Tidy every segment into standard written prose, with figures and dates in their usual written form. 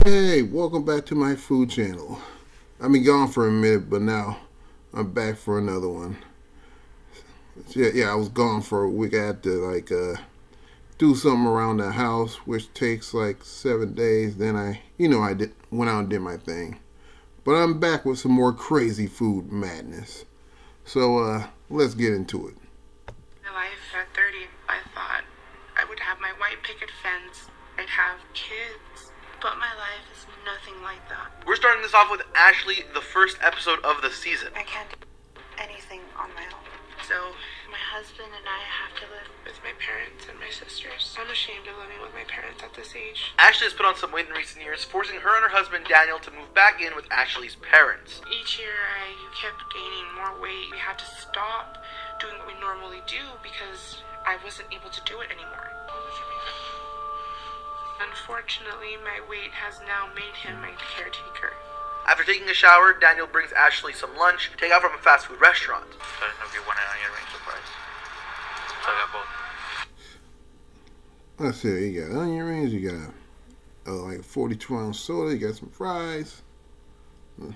Hey, welcome back to my food channel. I've been gone for a minute, but now I'm back for another one. Yeah, I was gone for a week. I had to do something around the house, which takes like 7 days. Then I went out and did my thing. But I'm back with some more crazy food madness. So let's get into it. My life at 30, I thought I would have my white picket fence. I'd have kids. But my life is nothing like that. We're starting this off with Ashley, the first episode of the season. I can't do anything on my own. So, my husband and I have to live with my parents and my sisters. I'm ashamed of living with my parents at this age. Ashley has put on some weight in recent years, forcing her and her husband Daniel to move back in with Ashley's parents. Each year I kept gaining more weight. We had to stop doing what we normally do because I wasn't able to do it anymore. Unfortunately, my weight has now made him my caretaker. After taking a shower, Daniel brings Ashley some lunch, take out from a fast food restaurant. I don't know if you want an onion ring surprise. So I got both. Let's see, you got onion rings, you got like a 42-ounce soda, you got some fries. Here's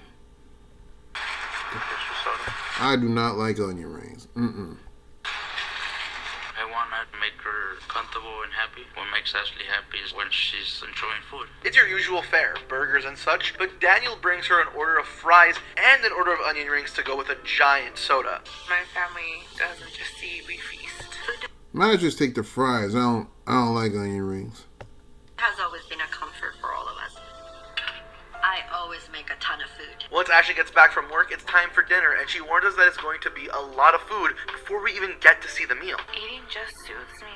your soda. I do not like onion rings. I want to make her comfortable and happy. What makes Ashley happy is when she's enjoying food. It's your usual fare, burgers and such, but Daniel brings her an order of fries and an order of onion rings to go with a giant soda. My family doesn't just see, we feast. Might just take the fries. I don't like onion rings. Has always been a comfort for all of us. I always make a ton of food. Once Ashley gets back from work, it's time for dinner, and she warns us that it's going to be a lot of food before we even get to see the meal. Eating just soothes me.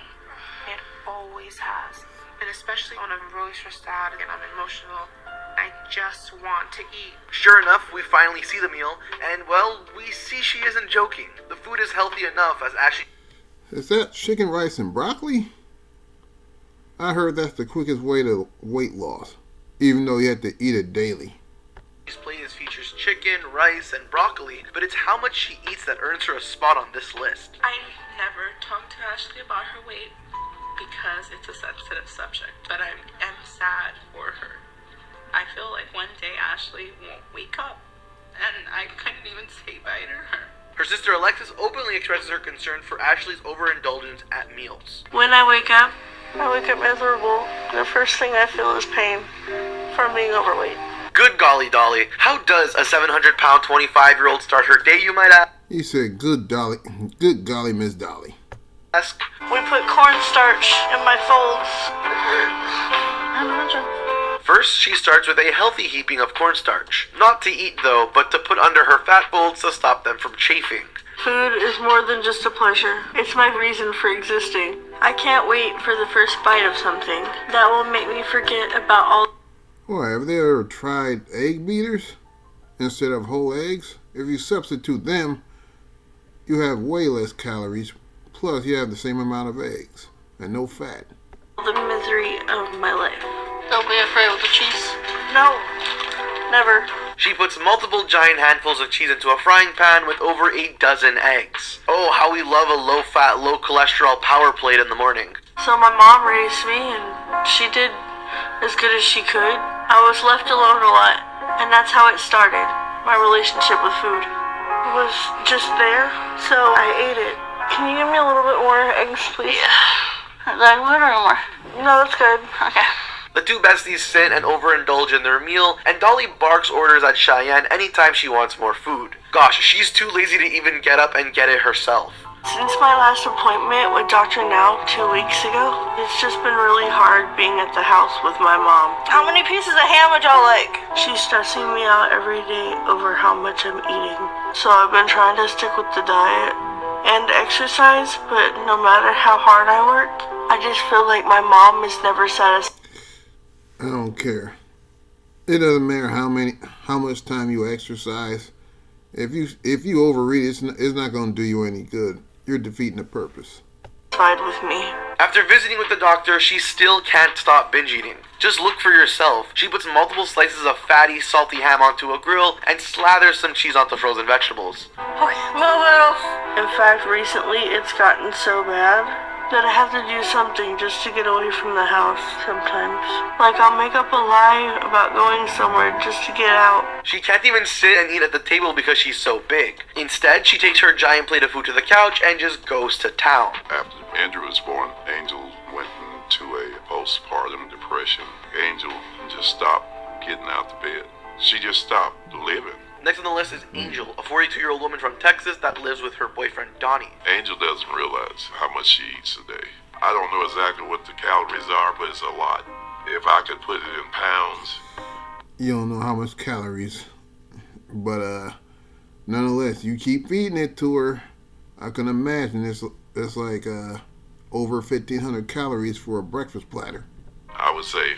It always has. And especially when I'm really stressed out and I'm emotional, I just want to eat. Sure enough, we finally see the meal, and well, we see she isn't joking. The food is healthy enough as Ashley... Is that chicken, rice, and broccoli? I heard that's the quickest way to weight loss, even though you have to eat it daily. His plate features chicken, rice, and broccoli, but it's how much she eats that earns her a spot on this list. I never talk to Ashley about her weight because it's a sensitive subject, but I am sad for her. I feel like one day Ashley won't wake up, and I couldn't even say bye to her. Her sister Alexis openly expresses her concern for Ashley's overindulgence at meals. When I wake up miserable. The first thing I feel is pain from being overweight. Good golly, Dolly. How does a 700-pound 25-year-old start her day, you might ask? He said, good golly, Miss Dolly. We put cornstarch in my folds. First, she starts with a healthy heaping of cornstarch. Not to eat, though, but to put under her fat folds to stop them from chafing. Food is more than just a pleasure. It's my reason for existing. I can't wait for the first bite of something. That will make me forget about all... Boy, have they ever tried egg beaters instead of whole eggs? If you substitute them, you have way less calories, plus you have the same amount of eggs and no fat. the misery of my life. Don't be afraid with the cheese. No, never. She puts multiple giant handfuls of cheese into a frying pan with over 12 eggs. Oh, how we love a low-fat, low-cholesterol power plate in the morning. So my mom raised me, and she did as good as she could. I was left alone a lot, and that's how it started. My relationship with food was just there, so I ate it. Can you give me a little bit more eggs, please? Yeah. Is that good or more? No, that's good. Okay. The two besties sit and overindulge in their meal, and Dolly barks orders at Cheyenne anytime she wants more food. Gosh, she's too lazy to even get up and get it herself. Since my last appointment with Dr. Now 2 weeks ago, it's just been really hard being at the house with my mom. How many pieces of ham would y'all like? She's stressing me out every day over how much I'm eating. So I've been trying to stick with the diet and exercise, but no matter how hard I work, I just feel like my mom is never satisfied. I don't care. It doesn't matter how much time you exercise. If you overeat, it's not going to do you any good. You're defeating the purpose. With me. After visiting with the doctor, she still can't stop binge eating. Just look for yourself. She puts multiple slices of fatty, salty ham onto a grill and slathers some cheese onto frozen vegetables. Okay, move it. In fact, recently it's gotten so bad that I have to do something just to get away from the house sometimes. Like I'll make up a lie about going somewhere just to get out. She can't even sit and eat at the table because she's so big. Instead, she takes her giant plate of food to the couch and just goes to town. After Andrew was born, Angel went into a postpartum depression. Angel just stopped getting out of bed. She just stopped living. Next on the list is Angel, a 42-year-old woman from Texas that lives with her boyfriend, Donnie. Angel doesn't realize how much she eats a day. I don't know exactly what the calories are, but it's a lot. If I could put it in pounds. You don't know how much calories. But nonetheless, you keep feeding it to her. I can imagine it's like over 1,500 calories for a breakfast platter. I would say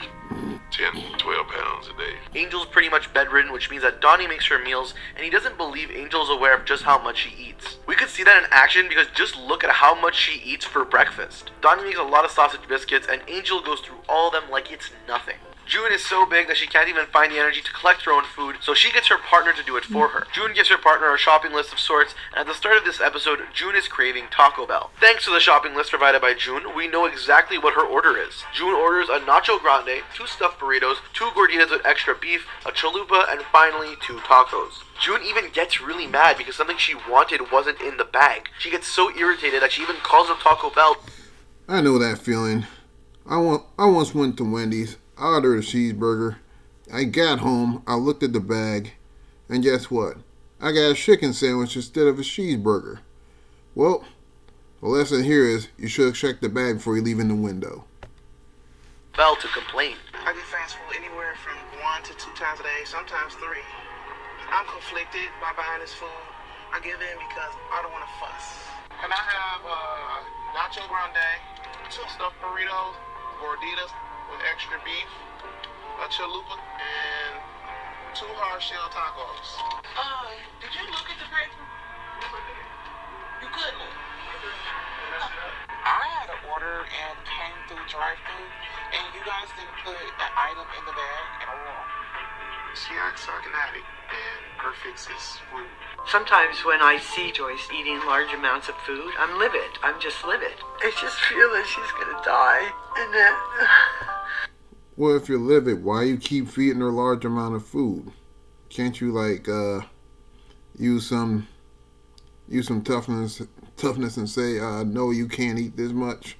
10, 12 pounds a day. Angel's pretty much bedridden, which means that Donnie makes her meals, and he doesn't believe Angel's aware of just how much she eats. We could see that in action because just look at how much she eats for breakfast. Donnie makes a lot of sausage biscuits, and Angel goes through all of them like it's nothing. June is so big that she can't even find the energy to collect her own food, so she gets her partner to do it for her. June gives her partner a shopping list of sorts, and at the start of this episode, June is craving Taco Bell. Thanks to the shopping list provided by June, we know exactly what her order is. June orders a Nacho Grande, 2 stuffed burritos, 2 gorditas with extra beef, a chalupa, and finally 2 tacos. June even gets really mad because something she wanted wasn't in the bag. She gets so irritated that she even calls up Taco Bell. I know that feeling. I once went to Wendy's. I ordered a cheeseburger. I got home, I looked at the bag, and guess what? I got a chicken sandwich instead of a cheeseburger. Well, the lesson here is you should check the bag before you leave in the window. Bell to complain. I get fast food anywhere from 1 to 2 times a day, sometimes 3. I'm conflicted by buying this food. I give in because I don't want to fuss. Can I have Nacho Grande, 2 stuffed burritos, gorditas with extra beef, a chalupa, and 2 hard shell tacos. Did you look at the paper? You couldn't. I had an order and came through drive-thru, and you guys didn't put an item in the bag at all. She acts sarcastic, and her fix is food. Sometimes when I see Joyce eating large amounts of food, I'm livid. I'm just livid. I just feel that she's gonna die, and then... Well, if you're livid, why you keep feeding her a large amount of food? Can't you use some toughness and say, no, you can't eat this much?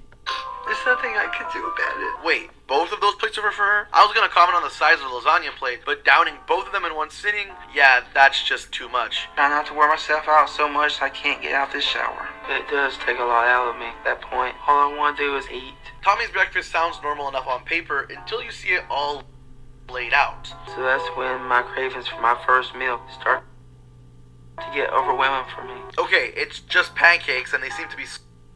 There's nothing I can do about it. Wait, both of those plates are for her? I was gonna comment on the size of the lasagna plate, but downing both of them in one sitting? Yeah, that's just too much. Try not to wear myself out so much I can't get out this shower. But it does take a lot out of me at that point. All I want to do is eat. Tommy's breakfast sounds normal enough on paper until you see it all laid out. So that's when my cravings for my first meal start to get overwhelming for me. Okay, it's just pancakes and they seem to be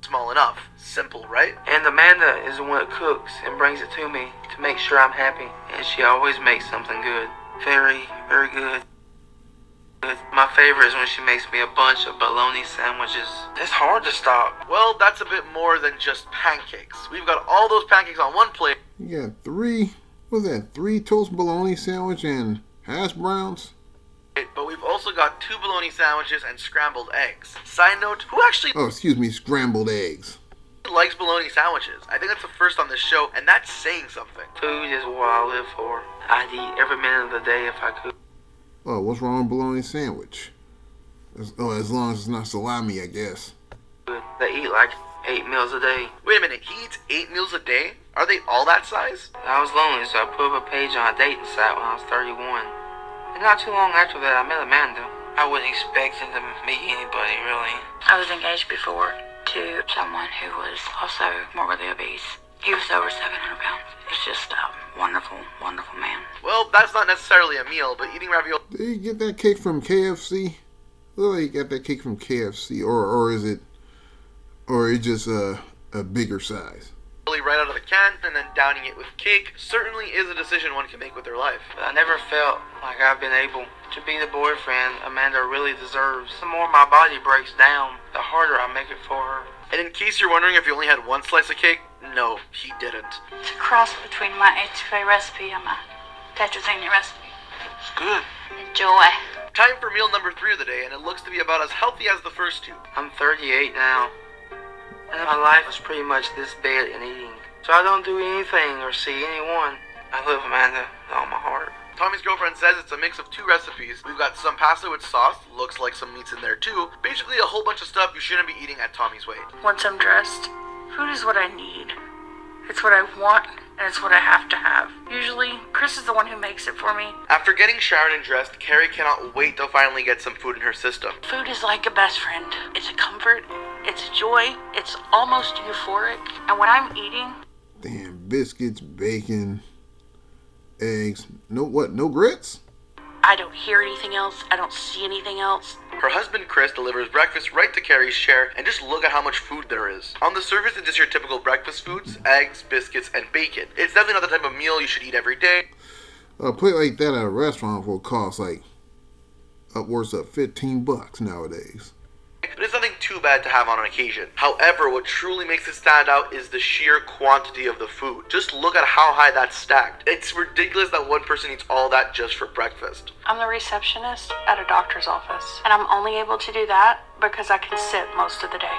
small enough. Simple, right? And Amanda is the one that cooks and brings it to me to make sure I'm happy. And she always makes something good. Very, very good. My favorite is when she makes me a bunch of bologna sandwiches. It's hard to stop. Well, that's a bit more than just pancakes. We've got all those pancakes on one plate. You got 3 toast bologna sandwich and hash browns? But we've also got 2 bologna sandwiches and scrambled eggs. Side note, who actually Scrambled eggs. likes bologna sandwiches? I think that's the first on this show, and that's saying something. Food is what I live for. I'd eat every minute of the day if I could. Oh, what's wrong with bologna sandwich? As long as it's not salami, I guess. They eat like 8 meals a day. Wait a minute, he eats 8 meals a day? Are they all that size? I was lonely, so I put up a page on a dating site when I was 31. And not too long after that, I met Amanda. I wasn't expecting to meet anybody, really. I was engaged before to someone who was also morbidly obese. He was over 700 pounds. It's just a wonderful, wonderful man. Well, that's not necessarily a meal, but eating ravioli... Did you get that cake from KFC? Look like you got that cake from KFC, or is it just a bigger size? right out of the can and then downing it with cake certainly is a decision one can make with their life. I never felt like I've been able to be the boyfriend Amanda really deserves. The more my body breaks down, the harder I make it for her. And in case you're wondering if you only had one slice of cake, no, he didn't. It's a cross between my etouffee recipe and my tetrazzini recipe. It's good. Enjoy. Time for meal number 3 of the day, and it looks to be about as healthy as the first two. I'm 38 now. And my life is pretty much this bed and eating. So I don't do anything or see anyone. I love Amanda with all my heart. Tommy's girlfriend says it's a mix of 2 recipes. We've got some pasta with sauce, looks like some meats in there too. Basically a whole bunch of stuff you shouldn't be eating at Tommy's weight. Once I'm dressed, food is what I need. It's what I want, and it's what I have to have. Usually, Chris is the one who makes it for me. After getting showered and dressed, Carrie cannot wait to finally get some food in her system. Food is like a best friend. It's a comfort, it's a joy, it's almost euphoric. And when I'm eating... Damn, biscuits, bacon, eggs. No grits? I don't hear anything else. I don't see anything else. Her husband Chris delivers breakfast right to Carrie's chair, and just look at how much food there is. On the surface, it's just your typical breakfast foods, eggs, biscuits, and bacon. It's definitely not the type of meal you should eat every day. A plate like that at a restaurant will cost like upwards of $15 nowadays. But it's nothing too bad to have on an occasion. However, what truly makes it stand out is the sheer quantity of the food. Just look at how high that's stacked. It's ridiculous that one person eats all that just for breakfast. I'm the receptionist at a doctor's office, and I'm only able to do that because I can sit most of the day.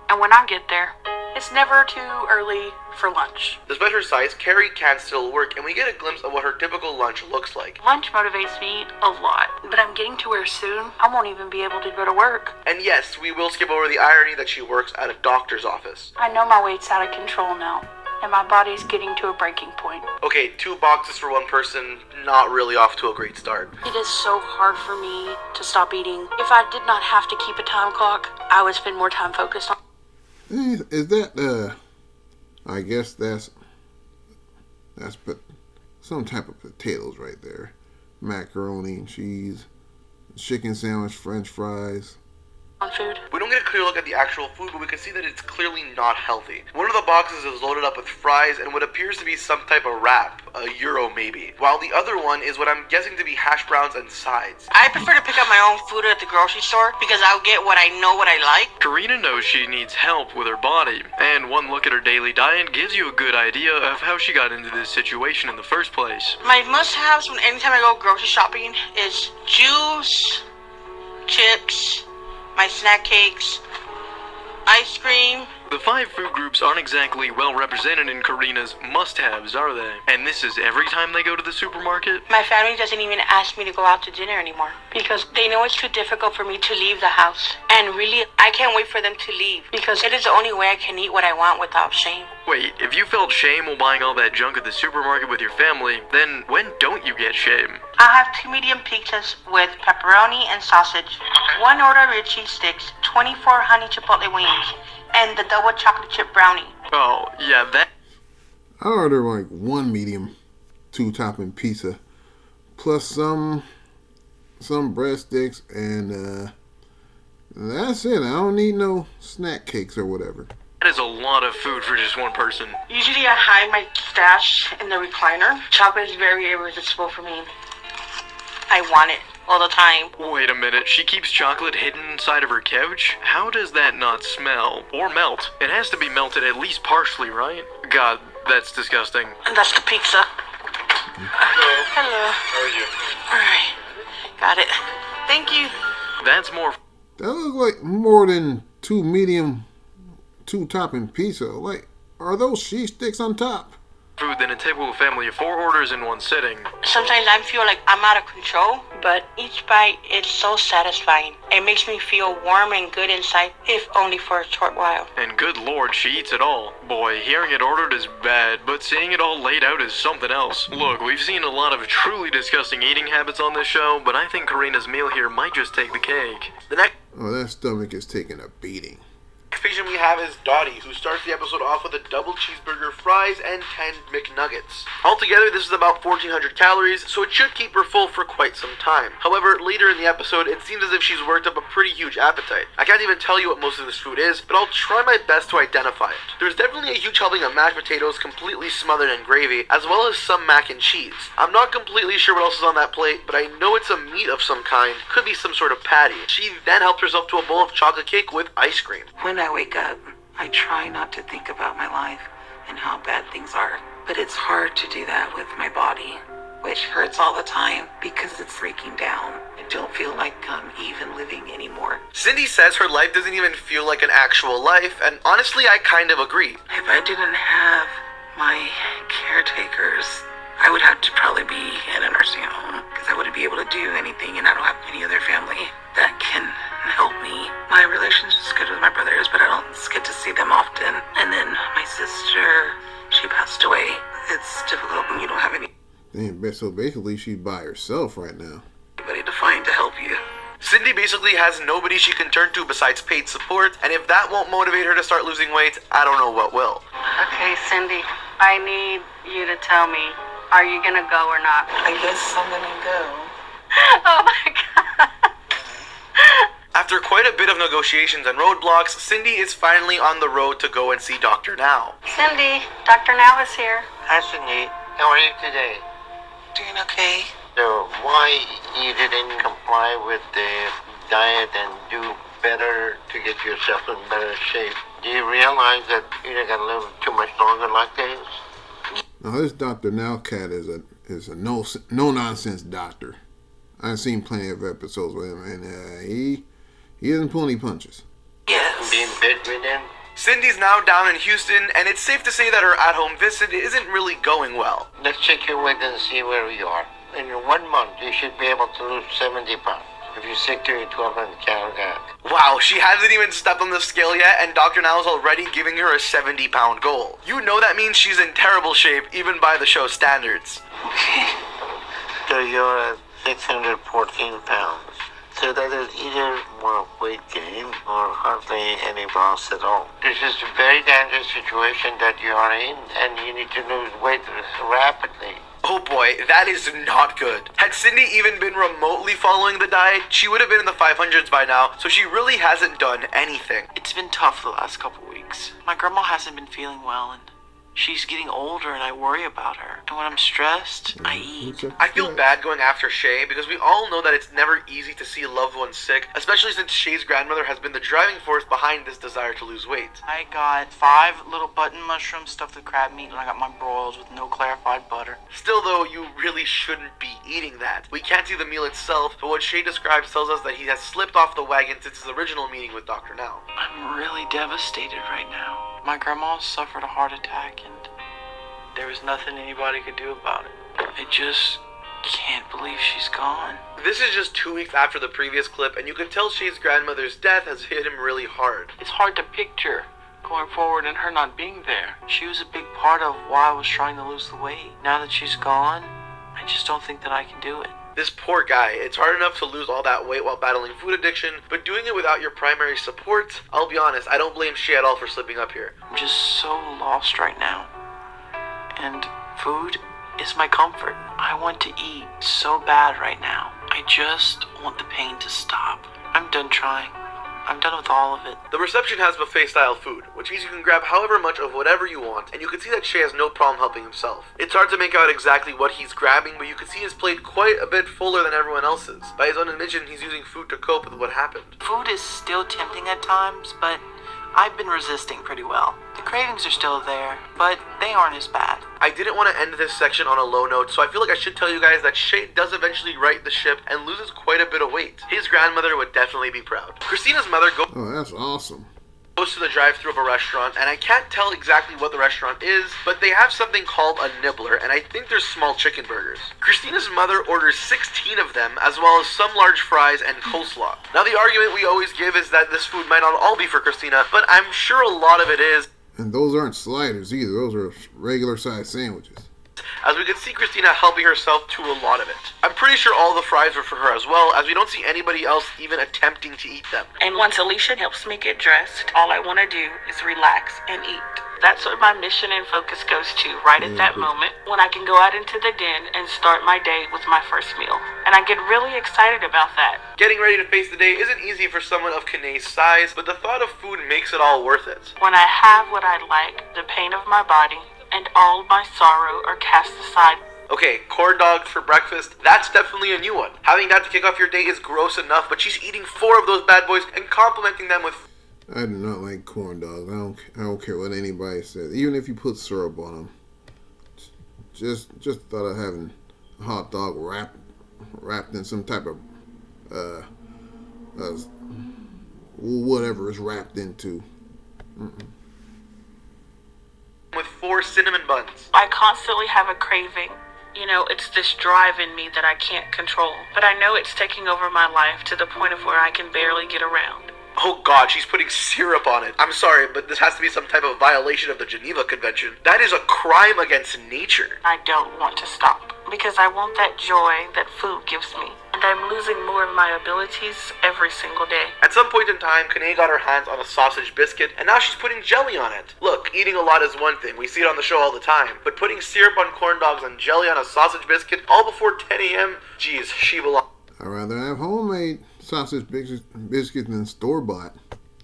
And when I get there, it's never too early for lunch. Despite her size, Carrie can still work, and we get a glimpse of what her typical lunch looks like. Lunch motivates me a lot, but I'm getting to where soon I won't even be able to go to work. And yes, we will skip over the irony that she works at a doctor's office. I know my weight's out of control now, and my body's getting to a breaking point. Okay, 2 boxes for one person, not really off to a great start. It is so hard for me to stop eating. If I did not have to keep a time clock, I would spend more time focused on... Is that, I guess that's some type of potatoes right there. Macaroni and cheese, chicken sandwich, french fries. On food. We don't get a clear look at the actual food, but we can see that it's clearly not healthy. One of the boxes is loaded up with fries and what appears to be some type of wrap, a gyro maybe, while the other one is what I'm guessing to be hash browns and sides. I prefer to pick up my own food at the grocery store because I'll get what I know what I like. Karina knows she needs help with her body, and one look at her daily diet gives you a good idea of how she got into this situation in the first place. My must-haves when anytime I go grocery shopping is juice, chips, my snack cakes, ice cream. The 5 food groups aren't exactly well represented in Karina's must-haves, are they? And this is every time they go to the supermarket? My family doesn't even ask me to go out to dinner anymore because they know it's too difficult for me to leave the house. And really, I can't wait for them to leave because it is the only way I can eat what I want without shame. Wait, if you felt shame while buying all that junk at the supermarket with your family, then when don't you get shame? I'll have 2 medium pizzas with pepperoni and sausage, 1 order of cheese sticks, 24 honey chipotle wings, and the double chocolate chip brownie. Oh, yeah, that... I order like 1 medium 2-topping pizza, plus some breadsticks, and that's it. I don't need no snack cakes or whatever. That is a lot of food for just one person. Usually I hide my stash in the recliner. Chocolate is very irresistible for me. I want it all the time. Wait a minute, she keeps chocolate hidden inside of her couch? How does that not smell? Or melt? It has to be melted at least partially, right? God, that's disgusting. And that's the pizza. Hello. Hello. How are you? Alright. Got it. Thank you. That's more... That looks like more than 2 medium 2-topping pizza. Like, are those cheese sticks on top? Food than a typical family of 4 orders in one sitting. Sometimes I feel like I'm out of control, but each bite is so satisfying. It makes me feel warm and good inside, if only for a short while. And good lord, she eats it all. Boy, hearing it ordered is bad, but seeing it all laid out is something else. Look, we've seen a lot of truly disgusting eating habits on this show, but I think Karina's meal here might just take the cake. Oh, that stomach is taking a beating. Next patient we have is Dottie, who starts the episode off with a double cheeseburger, fries, and 10 McNuggets. Altogether, this is about 1,400 calories, so it should keep her full for quite some time. However, later in the episode, it seems as if she's worked up a pretty huge appetite. I can't even tell you what most of this food is, but I'll try my best to identify it. There's definitely a huge helping of mashed potatoes completely smothered in gravy, as well as some mac and cheese. I'm not completely sure what else is on that plate, but I know it's a meat of some kind. Could be some sort of patty. She then helped herself to a bowl of chocolate cake with ice cream. When I wake up, I try not to think about my life and how bad things are. But it's hard to do that with my body. which hurts all the time because it's breaking down. I don't feel like I'm even living anymore. Cindy says her life doesn't even feel like an actual life, and honestly, I kind of agree. If I didn't have my caretakers, I would have to probably be in a nursing home because I wouldn't be able to do anything, and I don't have any other family that can help me. My relationship's good with my brothers, but I don't get to see them often. And then my sister, she passed away. It's difficult when you don't have Damn, so basically she's by herself right now. anybody to find to help you. Cindy basically has nobody she can turn to besides paid support, and if that won't motivate her to start losing weight, I don't know what will. Okay, Cindy, I need you to tell me, are you gonna go or not? I guess I'm gonna go. Oh my God. After quite a bit of negotiations and roadblocks, Cindy is finally on the road to go and see Dr. Now. Cindy, Dr. Now is here. Hi, Cindy. How are you today? Doing okay? So, why you didn't comply with the diet and do better to get yourself in better shape? Do you realize that you're not gonna live too much longer like this? Now this Dr. Now cat is a no nonsense doctor. I've seen plenty of episodes with him, and he doesn't pull any punches. Yes. Being bedridden? Cindy's now down in Houston, and it's safe to say that her at-home visit isn't really going well. Let's check your weight and see where you are. In 1 month, you should be able to lose 70 pounds. If you stick to your 1200-calorie diet. Wow, she hasn't even stepped on the scale yet, and Dr. Now is already giving her a 70-pound goal. You know that means she's in terrible shape, even by the show's standards. So you're at 614 pounds. So that is either more weight gain or hardly any loss at all. This is a very dangerous situation that you are in, and you need to lose weight rapidly. Oh boy, that is not good. Had Cindy even been remotely following the diet, she would have been in the 500s by now, so she really hasn't done anything. It's been tough the last couple weeks. My grandma hasn't been feeling well, and she's getting older, and I worry about her. And when I'm stressed, I eat. I feel bad going after Shay because we all know that it's never easy to see loved ones sick, especially since Shay's grandmother has been the driving force behind this desire to lose weight. I got 5 little button mushrooms stuffed with crab meat, and I got my broils with no clarified butter. Still though, you really shouldn't be eating that. We can't see the meal itself, but what Shay describes tells us that he has slipped off the wagon since his original meeting with Dr. Now. I'm really devastated right now. My grandma suffered a heart attack, and there was nothing anybody could do about it. I just can't believe she's gone. This is just 2 weeks after the previous clip, and you can tell Shay's grandmother's death has hit him really hard. It's hard to picture going forward and her not being there. She was a big part of why I was trying to lose the weight. Now that she's gone, I just don't think that I can do it. This poor guy, it's hard enough to lose all that weight while battling food addiction, but doing it without your primary support, I'll be honest, I don't blame Shay at all for slipping up here. I'm just so lost right now. And food is my comfort. I want to eat so bad right now. I just want the pain to stop. I'm done trying. I'm done with all of it. The reception has buffet-style food, which means you can grab however much of whatever you want, and you can see that Shay has no problem helping himself. It's hard to make out exactly what he's grabbing, but you can see his plate quite a bit fuller than everyone else's. By his own admission, he's using food to cope with what happened. Food is still tempting at times, but I've been resisting pretty well. The cravings are still there, but they aren't as bad. I didn't want to end this section on a low note, so I feel like I should tell you guys that Shay does eventually right the ship and loses quite a bit of weight. His grandmother would definitely be proud. Christina's mother goes that's awesome. to the drive-thru of a restaurant, and I can't tell exactly what the restaurant is, but they have something called a nibbler, and I think they're small chicken burgers. Christina's mother orders 16 of them, as well as some large fries and coleslaw. Now the argument we always give is that this food might not all be for Christina, but I'm sure a lot of it is. And those aren't sliders either. Those are regular size sandwiches. As we could see Christina helping herself to a lot of it. I'm pretty sure all the fries were for her as well, as we don't see anybody else even attempting to eat them. And once Alicia helps me get dressed, all I want to do is relax and eat. That's what my mission and focus goes to right at that moment when I can go out into the den and start my day with my first meal. And I get really excited about that. Getting ready to face the day isn't easy for someone of Kanae's size, but the thought of food makes it all worth it. When I have what I like, the pain of my body and all my sorrow are cast aside. Okay, corn dogs for breakfast, that's definitely a new one. Having that to kick off your day is gross enough, but she's eating 4 of those bad boys and complimenting them with... I do not like corn dogs. I don't care what anybody says. Even if you put syrup on them. Just thought of having hot dog wrapped in some type of whatever it's wrapped into. With 4 cinnamon buns. I constantly have a craving. You know, it's this drive in me that I can't control. But I know it's taking over my life to the point of where I can barely get around. Oh god, she's putting syrup on it. I'm sorry, but this has to be some type of violation of the Geneva Convention. That is a crime against nature. I don't want to stop because I want that joy that food gives me. And I'm losing more of my abilities every single day. At some point in time, Kanae got her hands on a sausage biscuit, and now she's putting jelly on it. Look, eating a lot is one thing. We see it on the show all the time. But putting syrup on corn dogs and jelly on a sausage biscuit all before 10 a.m.? Geez, she belongs I'd rather have homemade sausage biscuits than store-bought.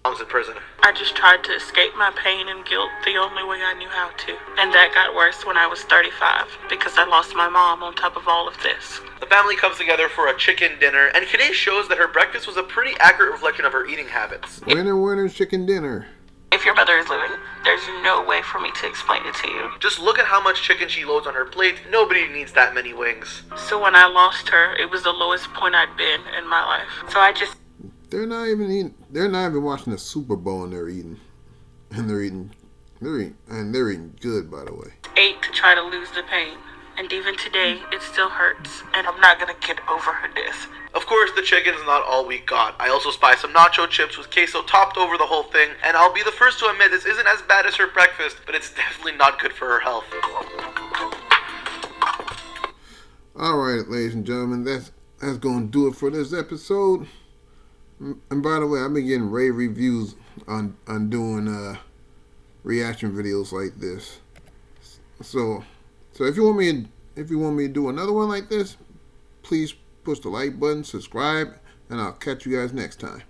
in prison. I just tried to escape my pain and guilt the only way I knew how to. And that got worse when I was 35 because I lost my mom on top of all of this. The family comes together for a chicken dinner, and Kanae shows that her breakfast was a pretty accurate reflection of her eating habits. Winner's chicken dinner. If your mother is living, there's no way for me to explain it to you. Just look at how much chicken she loads on her plate. Nobody needs that many wings. So when I lost her, it was the lowest point I'd been in my life. So I just... They're not even watching the Super Bowl and they're eating. And they're eating good, by the way. ate to try to lose the pain. And even today, it still hurts. And I'm not gonna get over her death. Of course, the chicken's not all we got. I also spy some nacho chips with queso topped over the whole thing, and I'll be the first to admit this isn't as bad as her breakfast, but it's definitely not good for her health. Alright, ladies and gentlemen, that's gonna do it for this episode. And by the way, I've been getting rave reviews on doing reaction videos like this. So if you want me to do another one like this, please push the like button, subscribe, and I'll catch you guys next time.